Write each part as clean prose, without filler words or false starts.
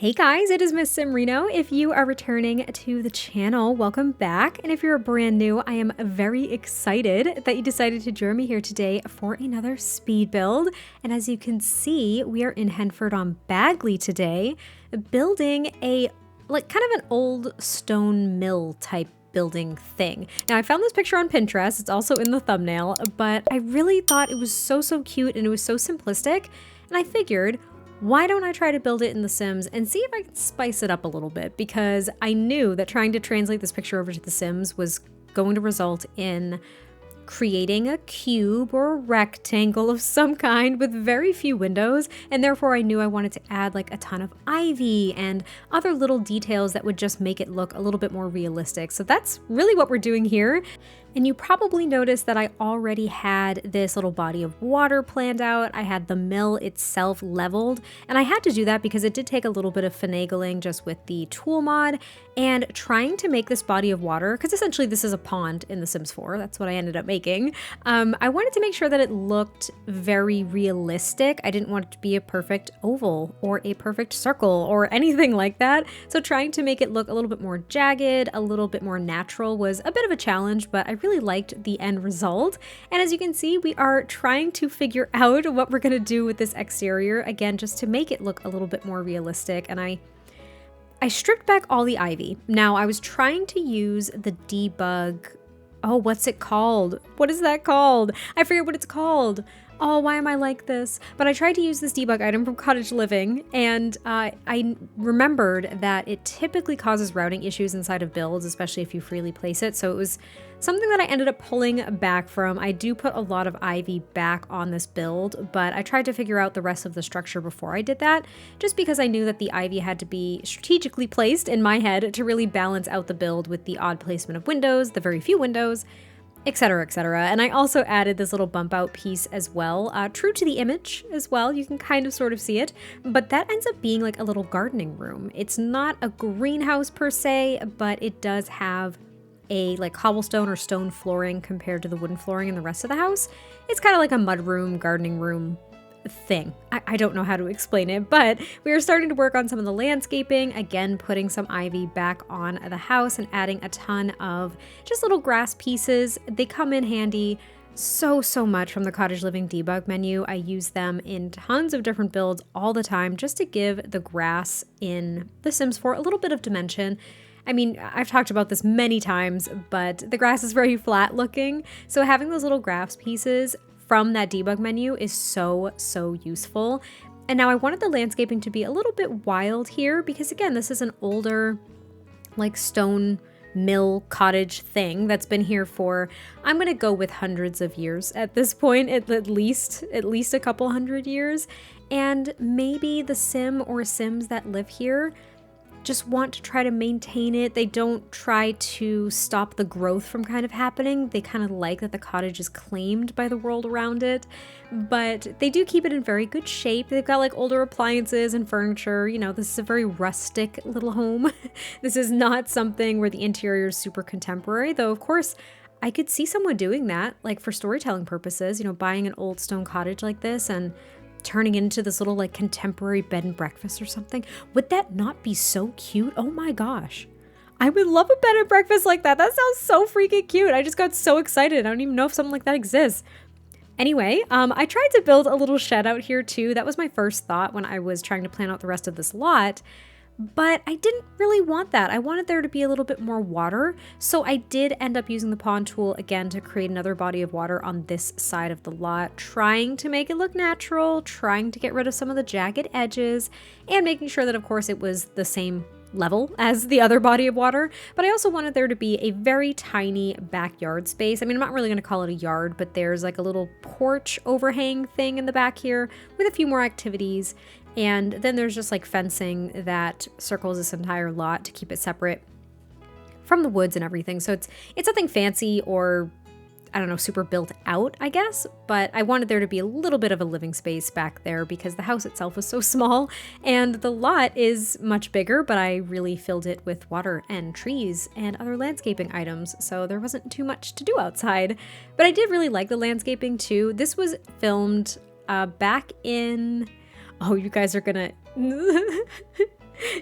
Hey guys, it is MissSimReno. If you are returning to the channel, welcome back. And if you're brand new, I am very excited that you decided to join me here today for another speed build. And as you can see, we are in Henford-On-Bagley today, building a kind of an old stone mill type building thing. Now I found this picture on Pinterest, it's also in the thumbnail, but I really thought it was so cute and it was so simplistic. And I figured, why don't I try to build it in The Sims and see if I can spice it up a little bit, because I knew that trying to translate this picture over to The Sims was going to result in creating a cube or a rectangle of some kind with very few windows, and therefore I knew I wanted to add like a ton of ivy and other little details that would just make it look a little bit more realistic. So that's really what we're doing here. And you probably noticed that I already had this little body of water planned out. I had the mill itself leveled, and I had to do that because it did take a little bit of finagling just with the tool mod and trying to make this body of water, because essentially this is a pond in The Sims 4. That's what I ended up making. I wanted to make sure that it looked very realistic. I didn't want it to be a perfect oval or a perfect circle or anything like that. So trying to make it look a little bit more jagged, a little bit more natural was a bit of a challenge, but I really liked the end result. And as you can see, we are trying to figure out what we're going to do with this exterior, again, just to make it look a little bit more realistic. And I stripped back all the ivy. Now I was trying to use the debug. Oh, what's it called? What is that called? I forget what it's called. Oh, why am I like this? But I tried to use this debug item from Cottage Living, and I remembered that it typically causes routing issues inside of builds, especially if you freely place it. So it was something that I ended up pulling back from. I do put a lot of ivy back on this build, but I tried to figure out the rest of the structure before I did that, just because I knew that the ivy had to be strategically placed in my head to really balance out the build with the odd placement of windows, the very few windows, etc, etc. And I also added this little bump out piece as well, true to the image as well. You can kind of sort of see it, but that ends up being like a little gardening room. It's not a greenhouse per se, but it does have a like cobblestone or stone flooring compared to the wooden flooring in the rest of the house. It's kind of like a mud room, gardening room thing. I don't know how to explain it, but we are starting to work on some of the landscaping, again putting some ivy back on the house and adding a ton of just little grass pieces. They come in handy so much from the Cottage Living debug menu. I use them in tons of different builds all the time just to give the grass in The Sims 4 a little bit of dimension. I mean, I've talked about this many times, but the grass is very flat looking, so having those little grass pieces from that debug menu is so useful. And now I wanted the landscaping to be a little bit wild here because, again, this is an older like stone mill cottage thing that's been here for, I'm gonna go with hundreds of years at this point, at least a couple hundred years. And maybe the Sim or Sims that live here just want to try to maintain it. They don't try to stop the growth from kind of happening. They kind of like that the cottage is claimed by the world around it, but they do keep it in very good shape. They've got like older appliances and furniture. You know, this is a very rustic little home. This is not something where the interior is super contemporary, though of course I could see someone doing that, like for storytelling purposes, you know, buying an old stone cottage like this and turning into this little like contemporary bed and breakfast or something. Would that not be so cute? Oh my gosh. I would love a bed and breakfast like that. That sounds so freaking cute. I just got so excited. I don't even know if something like that exists. Anyway, I tried to build a little shed out here too. That was my first thought when I was trying to plan out the rest of this lot. But I didn't really want that. I wanted there to be a little bit more water. So I did end up using the pond tool again to create another body of water on this side of the lot, trying to make it look natural, trying to get rid of some of the jagged edges, and making sure that of course it was the same level as the other body of water. But I also wanted there to be a very tiny backyard space. I mean, I'm not really going to call it a yard, but there's like a little porch overhang thing in the back here with a few more activities. And then there's just like fencing that circles this entire lot to keep it separate from the woods and everything. So it's nothing fancy or, I don't know, super built out, I guess. But I wanted there to be a little bit of a living space back there because the house itself was so small and the lot is much bigger, but I really filled it with water and trees and other landscaping items. So there wasn't too much to do outside. But I did really like the landscaping too. This was filmed back in... Oh, you guys are gonna...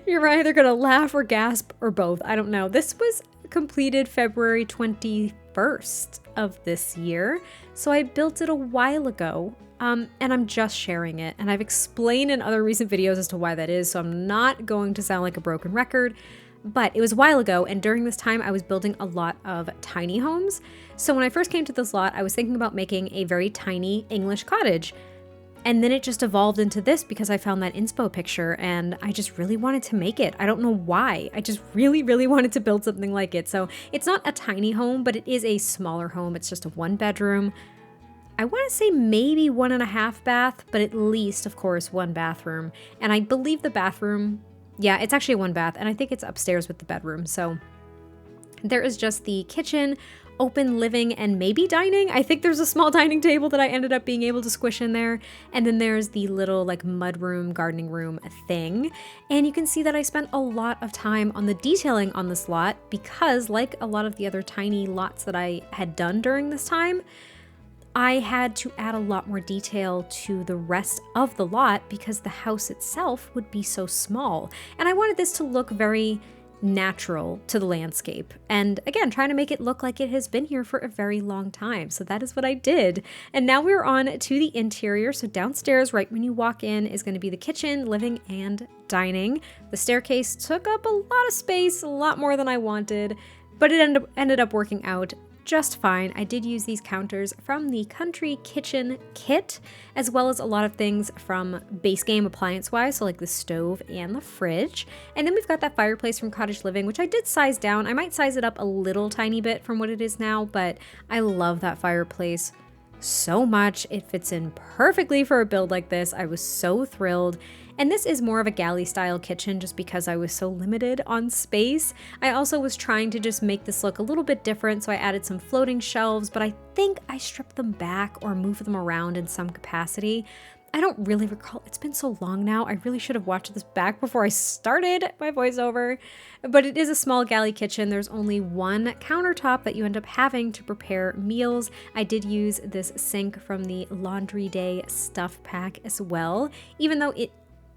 You're either gonna laugh or gasp or both. I don't know. This was completed February 21st of this year, so I built it a while ago. And I'm just sharing it, and I've explained in other recent videos as to why that is, so I'm not going to sound like a broken record, but it was a while ago, and during this time I was building a lot of tiny homes. So when I first came to this lot, I was thinking about making a very tiny English cottage, and then it just evolved into this because I found that inspo picture, and I just really wanted to make it. I don't know why. I just really, really wanted to build something like it. So it's not a tiny home, but it is a smaller home. It's just a 1-bedroom. I want to say maybe 1.5 bath, but at least, of course, 1 bathroom. And I believe the bathroom, yeah, it's actually a 1 bath, and I think it's upstairs with the bedroom. So there is just the kitchen, open living, and maybe dining. I think there's a small dining table that I ended up being able to squish in there. And then there's the little like mudroom, gardening room thing. And you can see that I spent a lot of time on the detailing on this lot because, like a lot of the other tiny lots that I had done during this time, I had to add a lot more detail to the rest of the lot because the house itself would be so small. And I wanted this to look very natural to the landscape. And again, trying to make it look like it has been here for a very long time. So that is what I did. And now we're on to the interior. So downstairs, right when you walk in, is going to be the kitchen, living, and dining. The staircase took up a lot of space, a lot more than I wanted, but it ended up working out just fine. I did use these counters from the Country Kitchen kit, as well as a lot of things from base game appliance-wise, so like the stove and the fridge. And then we've got that fireplace from Cottage Living, which I did size down. I might size it up a little tiny bit from what it is now, but I love that fireplace so much. It fits in perfectly for a build like this. I was so thrilled. And this is more of a galley style kitchen just because I was so limited on space. I also was trying to just make this look a little bit different, so I added some floating shelves, but I think I stripped them back or moved them around in some capacity. I don't really recall. It's been so long now. I really should have watched this back before I started my voiceover. But it is a small galley kitchen. There's only one countertop that you end up having to prepare meals. I did use this sink from the Laundry Day stuff pack as well, even though it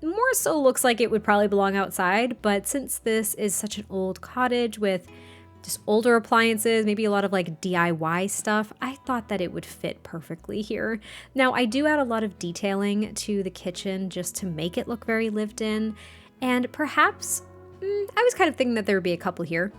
more so looks like it would probably belong outside. But since this is such an old cottage with just older appliances, maybe a lot of like DIY stuff, I thought that it would fit perfectly here. Now, I do add a lot of detailing to the kitchen just to make it look very lived in. And perhaps, I was kind of thinking that there would be a couple here.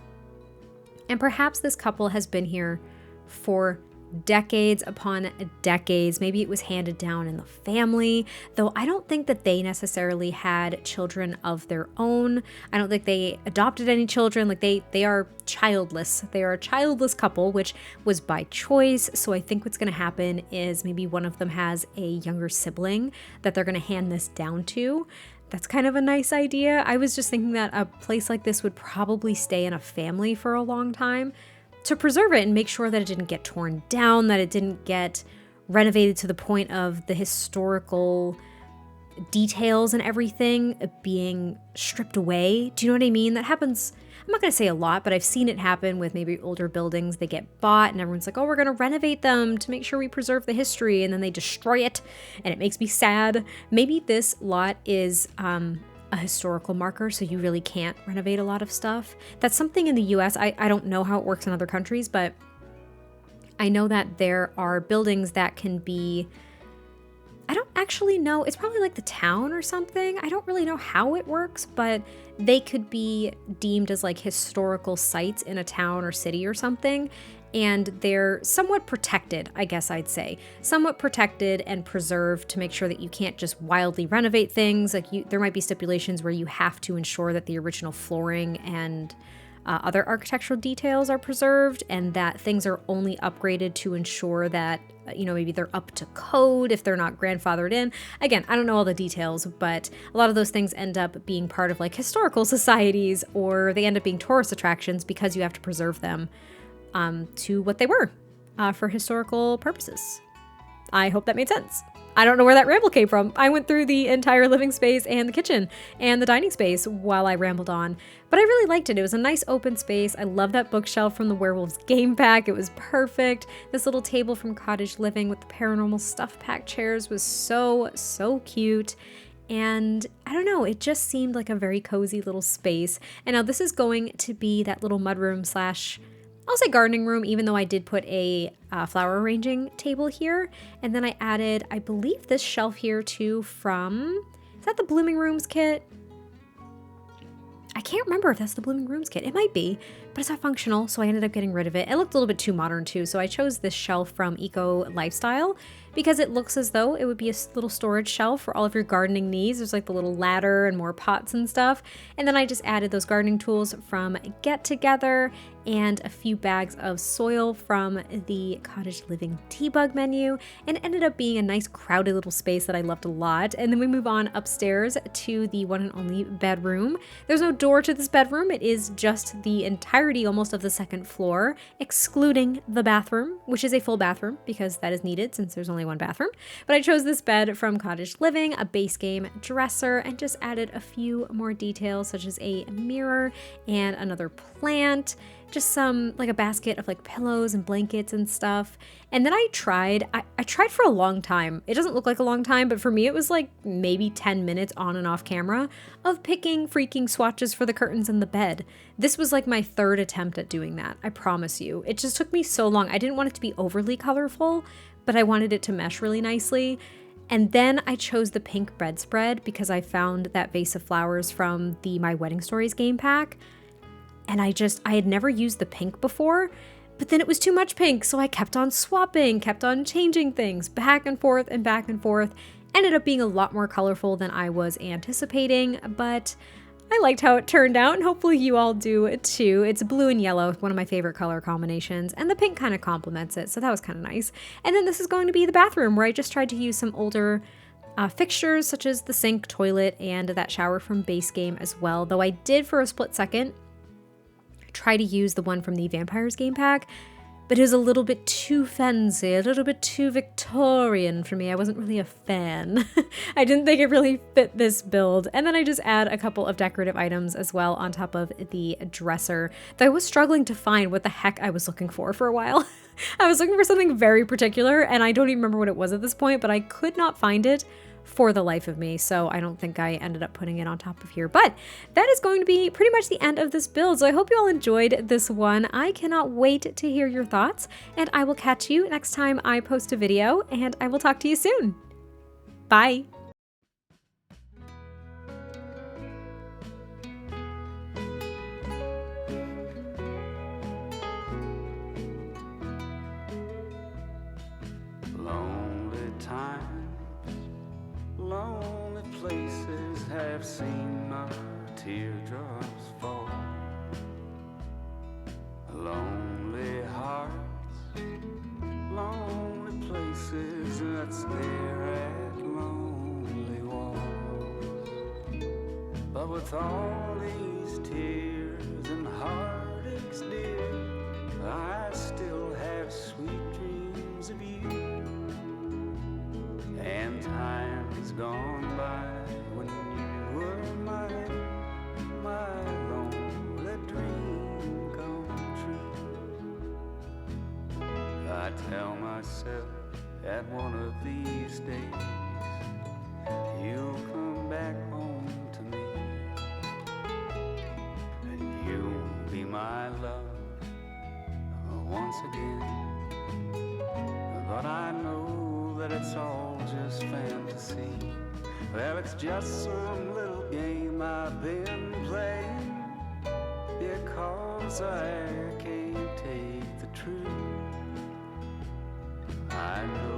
And perhaps this couple has been here for decades upon decades. Maybe it was handed down in the family, though I don't think that they necessarily had children of their own. I don't think they adopted any children. Like they are childless. They are a childless couple, which was by choice. So I think what's going to happen is maybe one of them has a younger sibling that they're going to hand this down to. That's kind of a nice idea. I was just thinking that a place like this would probably stay in a family for a long time, to preserve it and make sure that it didn't get torn down, that it didn't get renovated to the point of the historical details and everything being stripped away. Do you know what I mean? That happens, I'm not going to say a lot, but I've seen it happen with maybe older buildings. They get bought and everyone's like, oh, we're going to renovate them to make sure we preserve the history. And then they destroy it and it makes me sad. Maybe this lot is a historical marker, so you really can't renovate a lot of stuff. That's something in the US. I don't know how it works in other countries, but I know that there are buildings that can be, I don't actually know, it's probably like the town or something. I don't really know how it works, but they could be deemed as like historical sites in a town or city or something. And they're somewhat protected, I guess I'd say. Somewhat protected and preserved to make sure that you can't just wildly renovate things. Like there might be stipulations where you have to ensure that the original flooring and other architectural details are preserved, and that things are only upgraded to ensure that, maybe they're up to code if they're not grandfathered in. Again, I don't know all the details, but a lot of those things end up being part of like historical societies, or they end up being tourist attractions because you have to preserve them to what they were for historical purposes. I hope that made sense. I don't know where that ramble came from. I went through the entire living space and the kitchen and the dining space while I rambled on, but I really liked it. It was a nice open space. I love that bookshelf from the Werewolves game pack. It was perfect. This little table from Cottage Living with the paranormal stuff pack chairs was so, so cute. and I don't know, it just seemed like a very cozy little space. And now this is going to be that little mudroom slash, I'll say gardening room, even though I did put a flower arranging table here. And then I added, I believe, this shelf here too from, is that the Blooming Rooms kit? I can't remember if that's the Blooming Rooms kit. It might be, but it's not functional, so I ended up getting rid of it. It looked a little bit too modern too, so I chose this shelf from Eco Lifestyle because it looks as though it would be a little storage shelf for all of your gardening needs. There's like the little ladder and more pots and stuff. And then I just added those gardening tools from Get Together and a few bags of soil from the Cottage Living Debug menu, and it ended up being a nice crowded little space that I loved a lot. And then we move on upstairs to the one and only bedroom. There's no door to this bedroom. It is just the entirety almost of the second floor, excluding the bathroom, which is a full bathroom because that is needed since there's only one bathroom. But I chose this bed from Cottage Living, a base game dresser, and just added a few more details such as a mirror and another plant, just some like a basket of like pillows and blankets and stuff. And then I tried for a long time. It doesn't look like a long time, but for me it was like maybe 10 minutes on and off camera of picking freaking swatches for the curtains in the bed. This was like my third attempt at doing that, I promise you. It just took me so long. I didn't want it to be overly colorful, but I wanted it to mesh really nicely. And then I chose the pink bedspread because I found that vase of flowers from the My Wedding Stories game pack. And I had never used the pink before, but then it was too much pink. So I kept on swapping, kept on changing things back and forth and back and forth. Ended up being a lot more colorful than I was anticipating, but I liked how it turned out, and hopefully you all do too. It's blue and yellow, one of my favorite color combinations, and the pink kind of complements it, so that was kind of nice. And then this is going to be the bathroom, where I just tried to use some older fixtures, such as the sink, toilet, and that shower from base game as well, though I did for a split second try to use the one from the Vampires game pack, but it was a little bit too fancy, a little bit too Victorian for me. I wasn't really a fan. I didn't think it really fit this build. And then I just add a couple of decorative items as well on top of the dresser, though I was struggling to find what the heck I was looking for a while. I was looking for something very particular, and I don't even remember what it was at this point, but I could not find it for the life of me, so I don't think I ended up putting it on top of here. But that is going to be pretty much the end of this build, so I hope you all enjoyed this one. I cannot wait to hear your thoughts, and I will catch you next time I post a video, and I will talk to you soon. Bye! Lonely places have seen my teardrops fall. Lonely hearts, lonely places that stare at lonely walls. But with all these tears and heartaches, dear, I still have sweet dreams of you. And time's gone by when you were mine, my lonely dream come true. I tell myself that one of these days you'll come back home to me, and you'll be my love once again. But I know that it's all just fantasy. Well, it's just some little game I've been playing, because I can't take the truth. I know